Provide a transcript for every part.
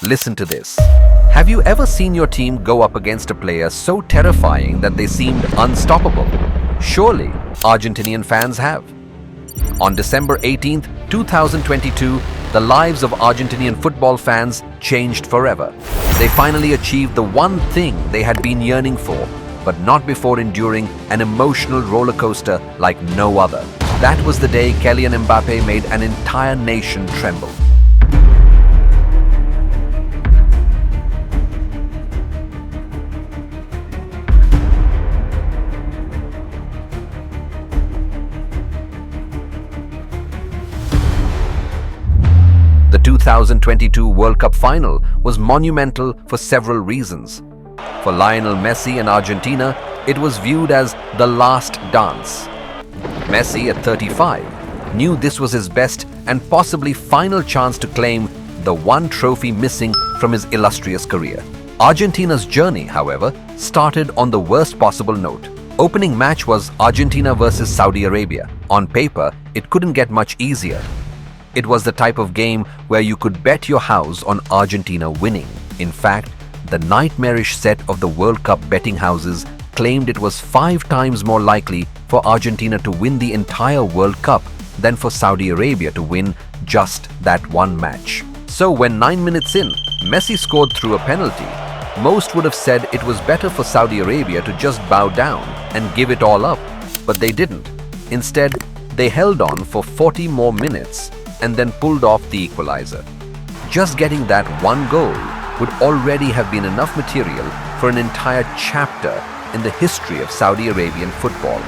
Listen to this. Have you ever seen your team go up against a player so terrifying that they seemed unstoppable? Surely, Argentinian fans have. On December 18th, 2022, the lives of Argentinian football fans changed forever. They finally achieved the one thing they had been yearning for, but not before enduring an emotional roller coaster like no other. That was the day Kylian Mbappé made an entire nation tremble. The 2022 World Cup final was monumental for several reasons. For Lionel Messi and Argentina, it was viewed as the last dance. Messi, at 35, knew this was his best and possibly final chance to claim the one trophy missing from his illustrious career. Argentina's journey, however, started on the worst possible note. Opening match was Argentina versus Saudi Arabia. On paper, it couldn't get much easier. It was the type of game where you could bet your house on Argentina winning. In fact, the nightmarish set of the World Cup betting houses claimed it was 5 times more likely for Argentina to win the entire World Cup than for Saudi Arabia to win just that one match. So when 9 minutes in, Messi scored through a penalty, most would have said it was better for Saudi Arabia to just bow down and give it all up. But they didn't. Instead, they held on for 40 more minutes and then pulled off the equalizer. Just getting that one goal would already have been enough material for an entire chapter in the history of Saudi Arabian football.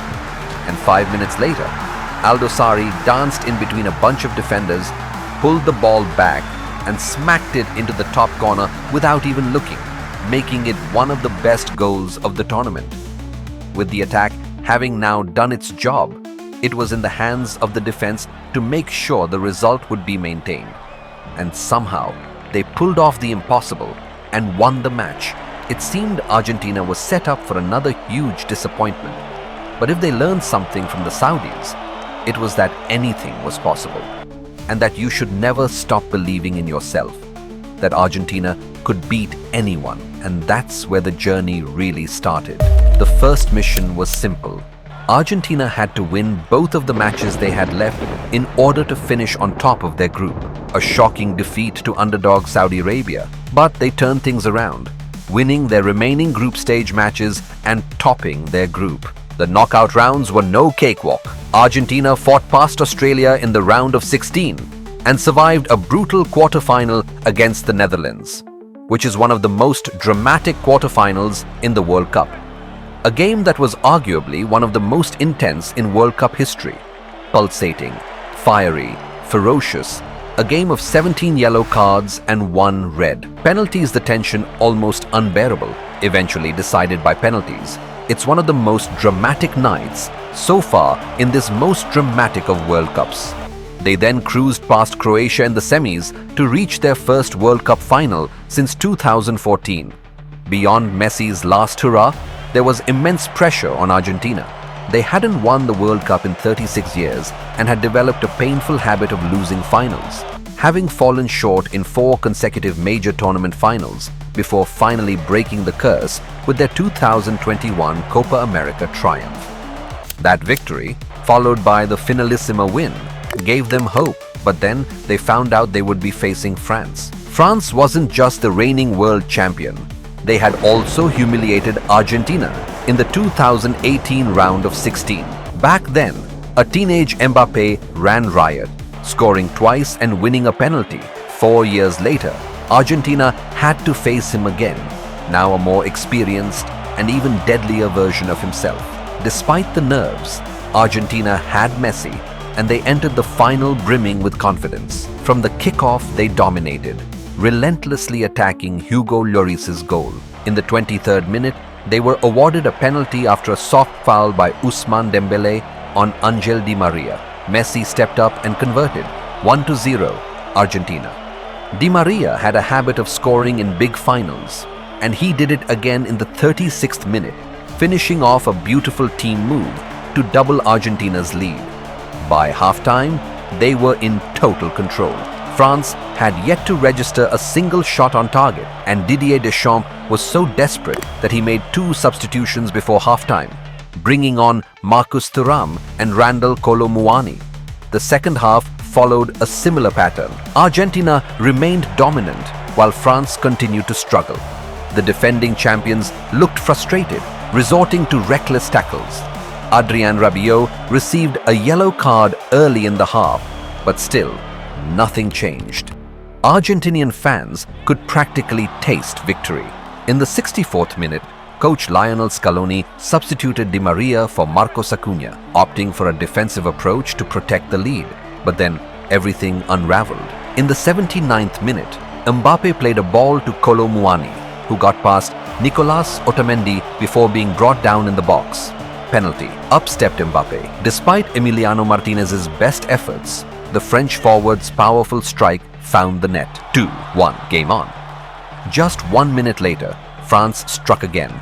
And 5 minutes later, Aldosari danced in between a bunch of defenders, pulled the ball back and smacked it into the top corner without even looking, making it one of the best goals of the tournament. With the attack having now done its job, it was in the hands of the defense to make sure the result would be maintained. And somehow, they pulled off the impossible and won the match. It seemed Argentina was set up for another huge disappointment. But if they learned something from the Saudis, it was that anything was possible, and that you should never stop believing in yourself, that Argentina could beat anyone, and that's where the journey really started. The first mission was simple. Argentina had to win both of the matches they had left in order to finish on top of their group. A shocking defeat to underdog Saudi Arabia, but they turned things around, winning their remaining group stage matches and topping their group. The knockout rounds were no cakewalk. Argentina fought past Australia in the round of 16 and survived a brutal quarterfinal against the Netherlands, which is one of the most dramatic quarterfinals in the World Cup. A game that was arguably one of the most intense in World Cup history. Pulsating, fiery, ferocious, a game of 17 yellow cards and 1 red. Penalties, the tension almost unbearable, eventually decided by penalties. It's one of the most dramatic nights so far in this most dramatic of World Cups. They then cruised past Croatia in the semis to reach their first World Cup final since 2014. Beyond Messi's last hurrah, there was immense pressure on Argentina. They hadn't won the World Cup in 36 years and had developed a painful habit of losing finals, having fallen short in 4 consecutive major tournament finals before finally breaking the curse with their 2021 Copa America triumph. That victory, followed by the Finalissima win, gave them hope, but then they found out they would be facing France. France wasn't just the reigning world champion. They had also humiliated Argentina in the 2018 round of 16. Back then, a teenage Mbappé ran riot, scoring twice and winning a penalty. 4 years later, Argentina had to face him again, now a more experienced and even deadlier version of himself. Despite the nerves, Argentina had Messi, and they entered the final brimming with confidence. From the kickoff, they dominated, relentlessly attacking Hugo Lloris's goal. In the 23rd minute, they were awarded a penalty after a soft foul by Ousmane Dembélé on Angel Di Maria. Messi stepped up and converted, 1-0, Argentina. Di Maria had a habit of scoring in big finals, and he did it again in the 36th minute, finishing off a beautiful team move to double Argentina's lead. By halftime, they were in total control. France had yet to register a single shot on target, and Didier Deschamps was so desperate that he made 2 substitutions before halftime, bringing on Marcus Thuram and Randal Kolo Muani. The second half followed a similar pattern. Argentina remained dominant while France continued to struggle. The defending champions looked frustrated, resorting to reckless tackles. Adrien Rabiot received a yellow card early in the half, but still, nothing changed. Argentinian fans could practically taste victory. In the 64th minute, coach Lionel Scaloni substituted Di Maria for Marcos Acuna, opting for a defensive approach to protect the lead. But then, everything unraveled. In the 79th minute, Mbappé played a ball to Kolo Muani, who got past Nicolas Otamendi before being brought down in the box. Penalty. Up stepped Mbappé. Despite Emiliano Martinez's best efforts, the French forward's powerful strike found the net. 2-1. Game on. Just 1 minute later, France struck again.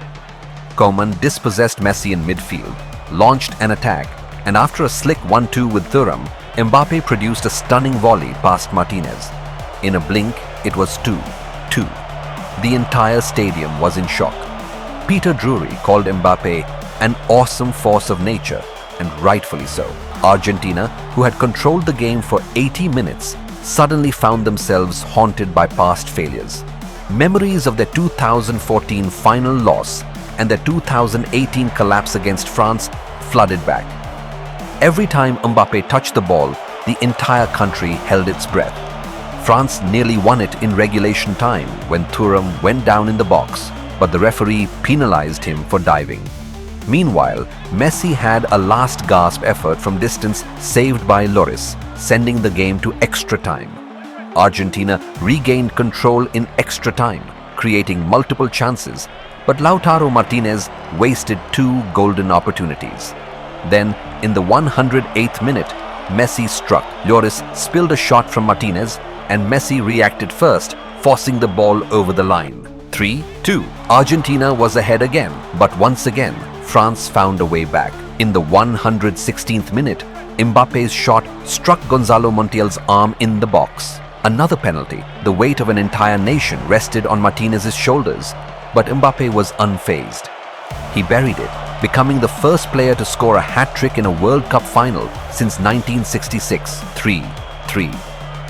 Coman dispossessed Messi in midfield, launched an attack, and after a slick 1-2 with Thuram, Mbappé produced a stunning volley past Martinez. In a blink, it was 2-2. The entire stadium was in shock. Peter Drury called Mbappé an awesome force of nature, and rightfully so. Argentina, who had controlled the game for 80 minutes, suddenly found themselves haunted by past failures. Memories of their 2014 final loss and their 2018 collapse against France flooded back. Every time Mbappé touched the ball, the entire country held its breath. France nearly won it in regulation time when Thuram went down in the box, but the referee penalized him for diving. Meanwhile, Messi had a last gasp effort from distance saved by Lloris, sending the game to extra time. Argentina regained control in extra time, creating multiple chances, but Lautaro Martinez wasted 2 golden opportunities. Then, in the 108th minute, Messi struck. Lloris spilled a shot from Martinez, and Messi reacted first, forcing the ball over the line. 3-2. Argentina was ahead again, but once again, France found a way back. In the 116th minute, Mbappe's shot struck Gonzalo Montiel's arm in the box. Another penalty. The weight of an entire nation rested on Martinez's shoulders, but Mbappé was unfazed. He buried it, becoming the first player to score a hat-trick in a World Cup final since 1966. 3-3.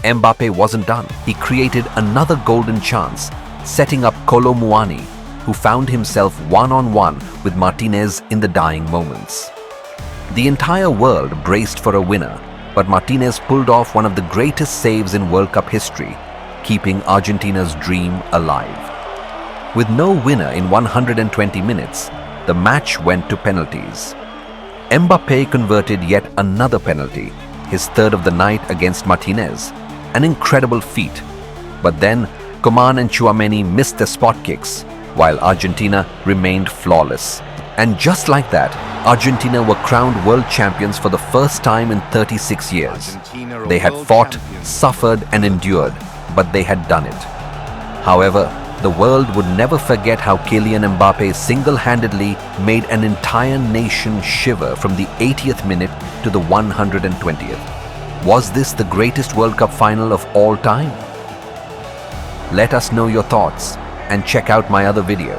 Mbappé wasn't done. He created another golden chance, setting up Kolo Muani, who found himself one-on-one with Martinez in the dying moments. The entire world braced for a winner, but Martinez pulled off one of the greatest saves in World Cup history, keeping Argentina's dream alive. With no winner in 120 minutes, the match went to penalties. Mbappé converted yet another penalty, his third of the night against Martinez, an incredible feat. But then, Coman and Tchouaméni missed their spot kicks, while Argentina remained flawless. And just like that, Argentina were crowned world champions for the first time in 36 years. They had fought, suffered and endured, but they had done it. However, the world would never forget how Kylian Mbappé single-handedly made an entire nation shiver from the 80th minute to the 120th. Was this the greatest World Cup final of all time? Let us know your thoughts and check out my other video.